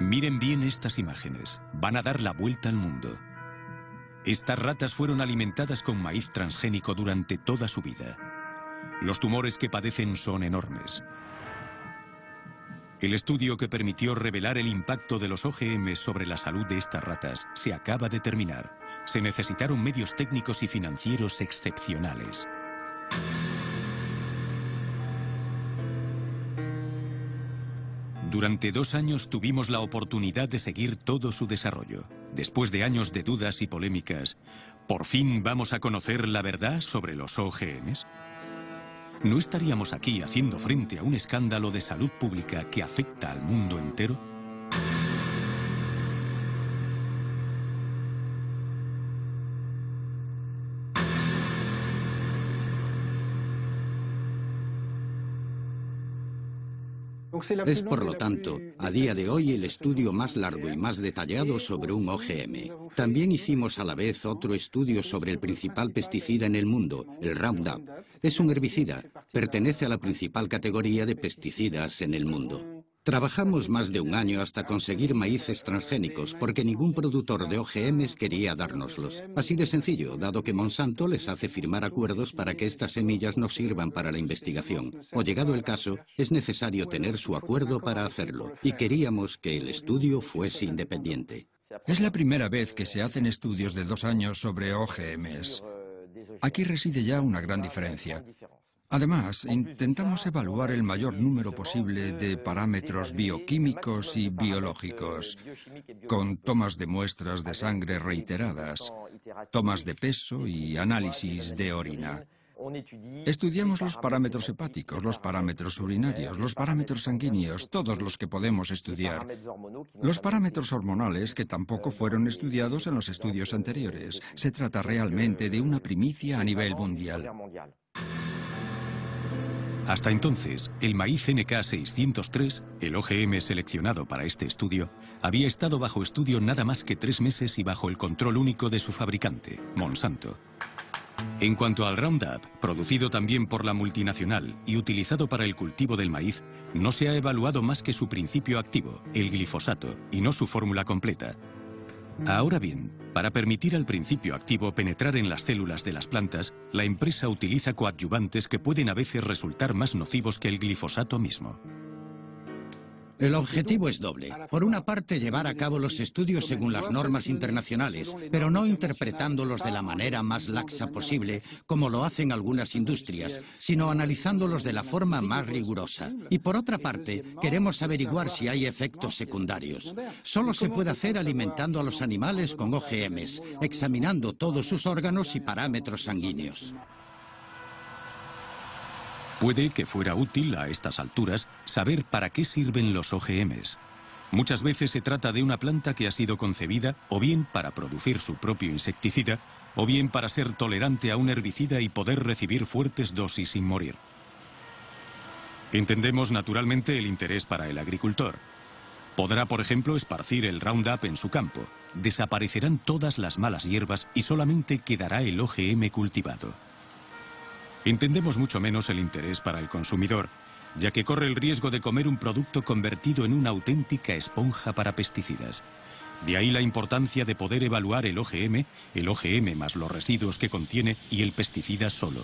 Miren bien estas imágenes. Van a dar la vuelta al mundo. Estas ratas fueron alimentadas con maíz transgénico durante toda su vida. Los tumores que padecen son enormes. El estudio que permitió revelar el impacto de los OGM sobre la salud de estas ratas se acaba de terminar. Se necesitaron medios técnicos y financieros excepcionales. Durante 2 años tuvimos la oportunidad de seguir todo su desarrollo. Después de años de dudas y polémicas, ¿por fin vamos a conocer la verdad sobre los OGMs? ¿No estaríamos aquí haciendo frente a un escándalo de salud pública que afecta al mundo entero? Es, por lo tanto, a día de hoy el estudio más largo y más detallado sobre un OGM. También hicimos a la vez otro estudio sobre el principal pesticida en el mundo, el Roundup. Es un herbicida, pertenece a la principal categoría de pesticidas en el mundo. Trabajamos más de 1 año hasta conseguir maíces transgénicos, porque ningún productor de OGMs quería dárnoslos. Así de sencillo, dado que Monsanto les hace firmar acuerdos para que estas semillas no sirvan para la investigación. O llegado el caso, es necesario tener su acuerdo para hacerlo, y queríamos que el estudio fuese independiente. Es la primera vez que se hacen estudios de 2 años sobre OGMs. Aquí reside ya una gran diferencia. Además, intentamos evaluar el mayor número posible de parámetros bioquímicos y biológicos, con tomas de muestras de sangre reiteradas, tomas de peso y análisis de orina. Estudiamos los parámetros hepáticos, los parámetros urinarios, los parámetros sanguíneos, todos los que podemos estudiar. Los parámetros hormonales que tampoco fueron estudiados en los estudios anteriores. Se trata realmente de una primicia a nivel mundial. Hasta entonces, el maíz NK603, el OGM seleccionado para este estudio, había estado bajo estudio nada más que 3 meses y bajo el control único de su fabricante, Monsanto. En cuanto al Roundup, producido también por la multinacional y utilizado para el cultivo del maíz, no se ha evaluado más que su principio activo, el glifosato, y no su fórmula completa. Ahora bien, para permitir al principio activo penetrar en las células de las plantas, la empresa utiliza coadyuvantes que pueden a veces resultar más nocivos que el glifosato mismo. El objetivo es doble. Por una parte, llevar a cabo los estudios según las normas internacionales, pero no interpretándolos de la manera más laxa posible, como lo hacen algunas industrias, sino analizándolos de la forma más rigurosa. Y por otra parte, queremos averiguar si hay efectos secundarios. Solo se puede hacer alimentando a los animales con OGMs, examinando todos sus órganos y parámetros sanguíneos. Puede que fuera útil a estas alturas saber para qué sirven los OGMs. Muchas veces se trata de una planta que ha sido concebida o bien para producir su propio insecticida o bien para ser tolerante a un herbicida y poder recibir fuertes dosis sin morir. Entendemos naturalmente el interés para el agricultor. Podrá, por ejemplo, esparcir el Roundup en su campo. Desaparecerán todas las malas hierbas y solamente quedará el OGM cultivado. Entendemos mucho menos el interés para el consumidor, ya que corre el riesgo de comer un producto convertido en una auténtica esponja para pesticidas. De ahí la importancia de poder evaluar el OGM más los residuos que contiene y el pesticida solo.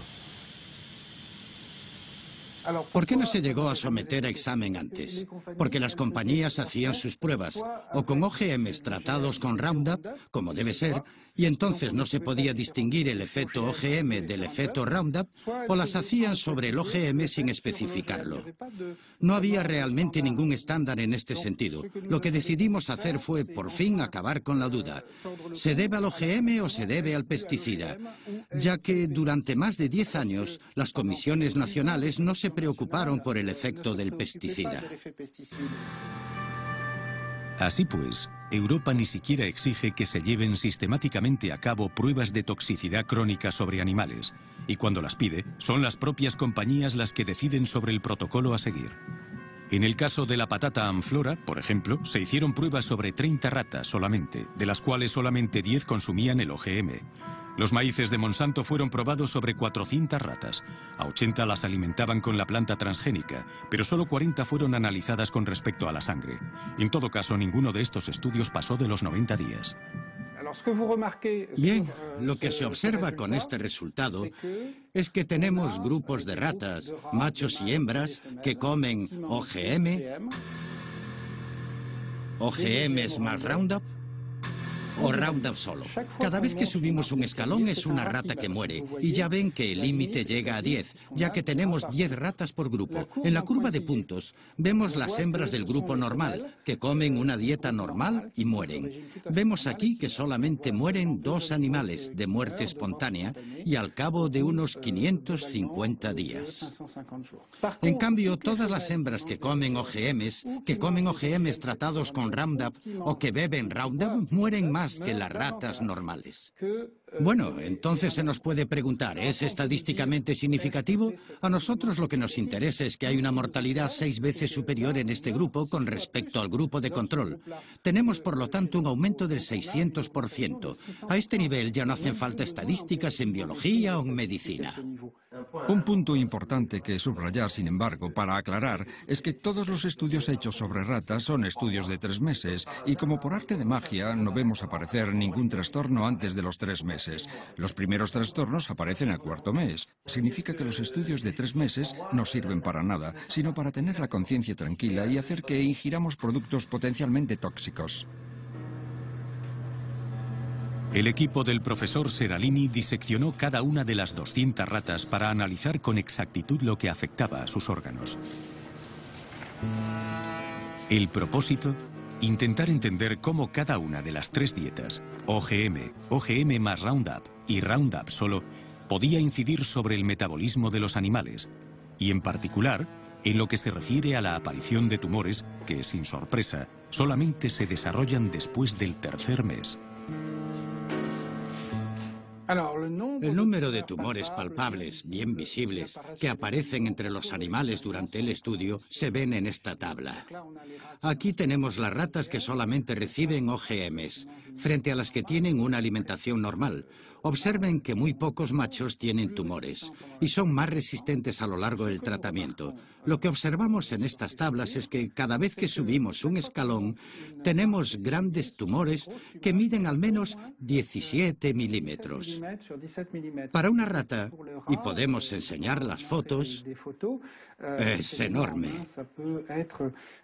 ¿Por qué no se llegó a someter a examen antes? Porque las compañías hacían sus pruebas, o con OGMs tratados con Roundup, como debe ser, y entonces no se podía distinguir el efecto OGM del efecto Roundup, o las hacían sobre el OGM sin especificarlo. No había realmente ningún estándar en este sentido. Lo que decidimos hacer fue, por fin, acabar con la duda. ¿Se debe al OGM o se debe al pesticida? Ya que durante más de 10 años, las comisiones nacionales no se preocuparon por el efecto del pesticida. Así pues, Europa ni siquiera exige que se lleven sistemáticamente a cabo pruebas de toxicidad crónica sobre animales, y cuando las pide, son las propias compañías las que deciden sobre el protocolo a seguir. En el caso de la patata Amflora, por ejemplo, se hicieron pruebas sobre 30 ratas solamente, de las cuales solamente 10 consumían el OGM. Los maíces de Monsanto fueron probados sobre 400 ratas. A 80 las alimentaban con la planta transgénica, pero solo 40 fueron analizadas con respecto a la sangre. En todo caso, ninguno de estos estudios pasó de los 90 días. Bien, lo que se observa con este resultado es que tenemos grupos de ratas, machos y hembras, que comen OGM, OGMs más Roundup, o Roundup solo. Cada vez que subimos un escalón es una rata que muere, y ya ven que el límite llega a 10, ya que tenemos 10 ratas por grupo. En la curva de puntos vemos las hembras del grupo normal, que comen una dieta normal y mueren. Vemos aquí que solamente mueren 2 animales de muerte espontánea y al cabo de unos 550 días. En cambio, todas las hembras que comen OGMs tratados con Roundup o que beben Roundup, mueren más que las ratas normales. Bueno, entonces se nos puede preguntar, ¿es estadísticamente significativo? A nosotros lo que nos interesa es que hay una mortalidad 6 veces superior en este grupo con respecto al grupo de control. Tenemos, por lo tanto, un aumento del 600%. A este nivel ya no hacen falta estadísticas en biología o en medicina. Un punto importante que subrayar, sin embargo, para aclarar, es que todos los estudios hechos sobre ratas son estudios de 3 meses y como por arte de magia no vemos aparecer ningún trastorno antes de los 3 meses. Los primeros trastornos aparecen al 4.º mes. Significa que los estudios de 3 meses no sirven para nada, sino para tener la conciencia tranquila y hacer que ingiramos productos potencialmente tóxicos. El equipo del profesor Seralini diseccionó cada una de las 200 ratas para analizar con exactitud lo que afectaba a sus órganos. El propósito: intentar entender cómo cada una de las 3 dietas, OGM, OGM más Roundup y Roundup solo, podía incidir sobre el metabolismo de los animales, y en particular, en lo que se refiere a la aparición de tumores que, sin sorpresa, solamente se desarrollan después del 3.er mes. El número de tumores palpables, bien visibles, que aparecen entre los animales durante el estudio, se ven en esta tabla. Aquí tenemos las ratas que solamente reciben OGMs, frente a las que tienen una alimentación normal. Observen que muy pocos machos tienen tumores y son más resistentes a lo largo del tratamiento. Lo que observamos en estas tablas es que cada vez que subimos un escalón, tenemos grandes tumores que miden al menos 17 milímetros. Para una rata, y podemos enseñar las fotos, es enorme.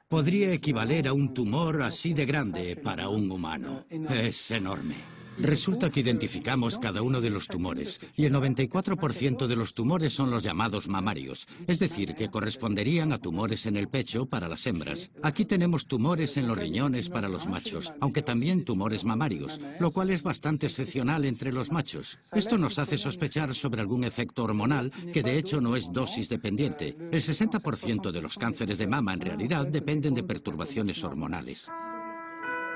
Podría equivaler a un tumor así de grande para un humano. Es enorme. Resulta que identificamos cada uno de los tumores, y el 94% de los tumores son los llamados mamarios, es decir, que corresponderían a tumores en el pecho para las hembras. Aquí tenemos tumores en los riñones para los machos, aunque también tumores mamarios, lo cual es bastante excepcional entre los machos. Esto nos hace sospechar sobre algún efecto hormonal, que de hecho no es dosis dependiente. El 60% de los cánceres de mama en realidad dependen de perturbaciones hormonales.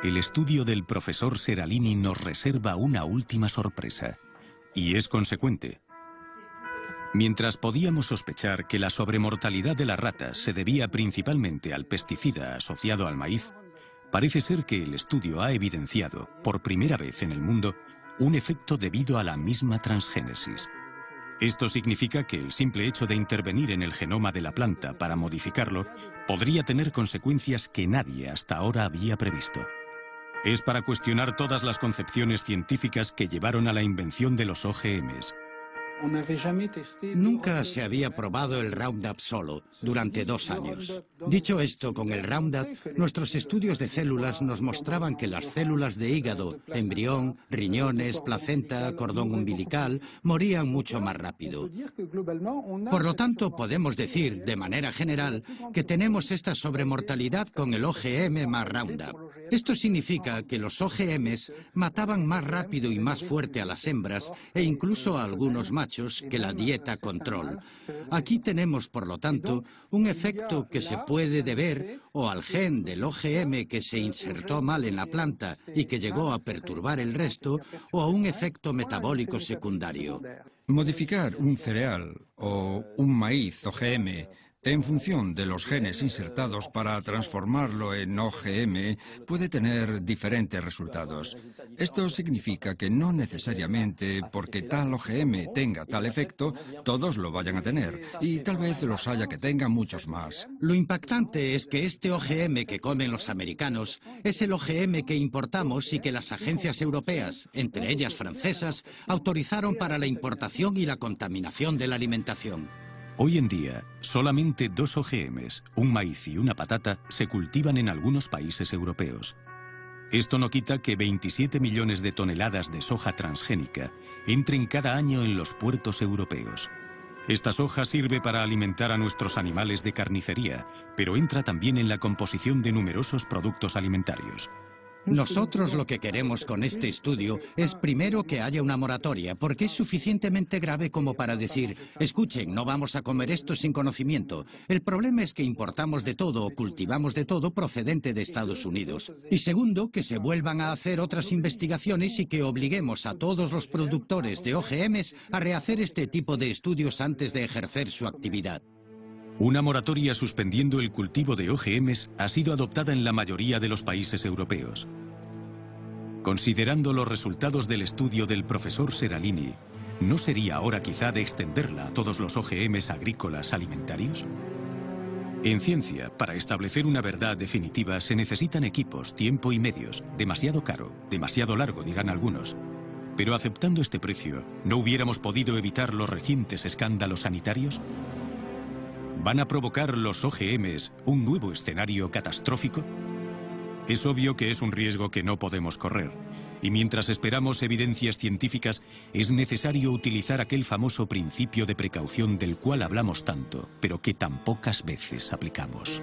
El estudio del profesor Seralini nos reserva una última sorpresa, y es consecuente. Mientras podíamos sospechar que la sobremortalidad de las ratas se debía principalmente al pesticida asociado al maíz, parece ser que el estudio ha evidenciado, por primera vez en el mundo, un efecto debido a la misma transgénesis. Esto significa que el simple hecho de intervenir en el genoma de la planta para modificarlo podría tener consecuencias que nadie hasta ahora había previsto. Es para cuestionar todas las concepciones científicas que llevaron a la invención de los OGMs. Nunca se había probado el Roundup solo, durante 2 años. Dicho esto, con el Roundup, nuestros estudios de células nos mostraban que las células de hígado, embrión, riñones, placenta, cordón umbilical, morían mucho más rápido. Por lo tanto, podemos decir, de manera general, que tenemos esta sobremortalidad con el OGM más Roundup. Esto significa que los OGMs mataban más rápido y más fuerte a las hembras e incluso a algunos machos que la dieta control. Aquí tenemos, por lo tanto, un efecto que se puede deber o al gen del OGM que se insertó mal en la planta y que llegó a perturbar el resto, o a un efecto metabólico secundario. Modificar un cereal o un maíz OGM En función de los genes insertados para transformarlo en OGM, puede tener diferentes resultados. Esto significa que no necesariamente porque tal OGM tenga tal efecto, todos lo vayan a tener, y tal vez los haya que tengan muchos más. Lo impactante es que este OGM que comen los americanos es el OGM que importamos y que las agencias europeas, entre ellas francesas, autorizaron para la importación y la contaminación de la alimentación. Hoy en día, solamente 2 OGMs, un maíz y una patata, se cultivan en algunos países europeos. Esto no quita que 27 millones de toneladas de soja transgénica entren cada año en los puertos europeos. Esta soja sirve para alimentar a nuestros animales de carnicería, pero entra también en la composición de numerosos productos alimentarios. Nosotros lo que queremos con este estudio es primero que haya una moratoria, porque es suficientemente grave como para decir, escuchen, no vamos a comer esto sin conocimiento. El problema es que importamos de todo o cultivamos de todo procedente de Estados Unidos. Y segundo, que se vuelvan a hacer otras investigaciones y que obliguemos a todos los productores de OGMs a rehacer este tipo de estudios antes de ejercer su actividad. Una moratoria suspendiendo el cultivo de OGMs ha sido adoptada en la mayoría de los países europeos. Considerando los resultados del estudio del profesor Seralini, ¿no sería hora quizá de extenderla a todos los OGMs agrícolas alimentarios? En ciencia, para establecer una verdad definitiva se necesitan equipos, tiempo y medios. Demasiado caro, demasiado largo, dirán algunos. Pero aceptando este precio, ¿no hubiéramos podido evitar los recientes escándalos sanitarios? ¿Van a provocar los OGMs un nuevo escenario catastrófico? Es obvio que es un riesgo que no podemos correr. Y mientras esperamos evidencias científicas, es necesario utilizar aquel famoso principio de precaución del cual hablamos tanto, pero que tan pocas veces aplicamos.